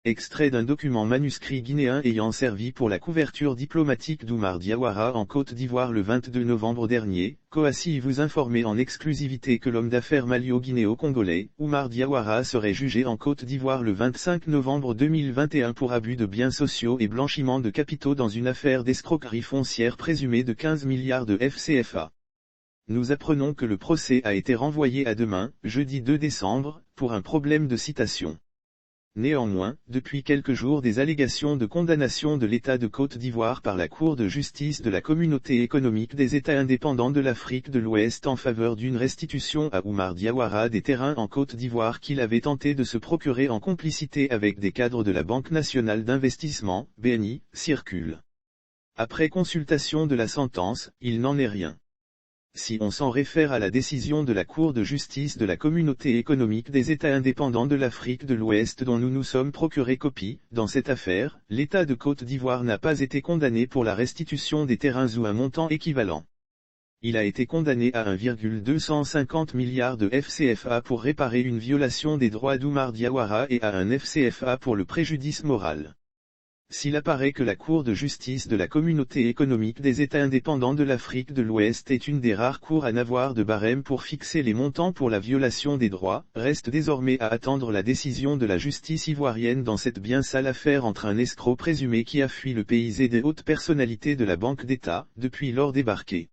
Extrait d'un document manuscrit guinéen ayant servi pour la couverture diplomatique d'Oumar Diawara en Côte d'Ivoire le 22 novembre dernier, Koassi vous informait en exclusivité que l'homme d'affaires malio-guinéo-congolais, Oumar Diawara serait jugé en Côte d'Ivoire le 25 novembre 2021 pour abus de biens sociaux et blanchiment de capitaux dans une affaire d'escroquerie foncière présumée de 15 milliards de FCFA. Nous apprenons que le procès a été renvoyé à demain, jeudi 2 décembre, pour un problème de citation. Néanmoins, depuis quelques jours des allégations de condamnation de l'État de Côte d'Ivoire par la Cour de justice de la Communauté économique des États indépendants de l'Afrique de l'Ouest en faveur d'une restitution à Oumar Diawara des terrains en Côte d'Ivoire qu'il avait tenté de se procurer en complicité avec des cadres de la Banque nationale d'investissement, BNI, circulent. Après consultation de la sentence, il n'en est rien. Si on s'en réfère à la décision de la Cour de justice de la Communauté économique des États indépendants de l'Afrique de l'Ouest dont nous nous sommes procuré copie, dans cette affaire, l'État de Côte d'Ivoire n'a pas été condamné pour la restitution des terrains ou un montant équivalent. Il a été condamné à 1,250 milliards de FCFA pour réparer une violation des droits d'Oumar Diawara et à un FCFA pour le préjudice moral. S'il apparaît que la Cour de justice de la Communauté économique des États indépendants de l'Afrique de l'Ouest est une des rares cours à n'avoir de barème pour fixer les montants pour la violation des droits, reste désormais à attendre la décision de la justice ivoirienne dans cette bien sale affaire entre un escroc présumé qui a fui le pays et des hautes personnalités de la Banque d'État, depuis lors débarqué.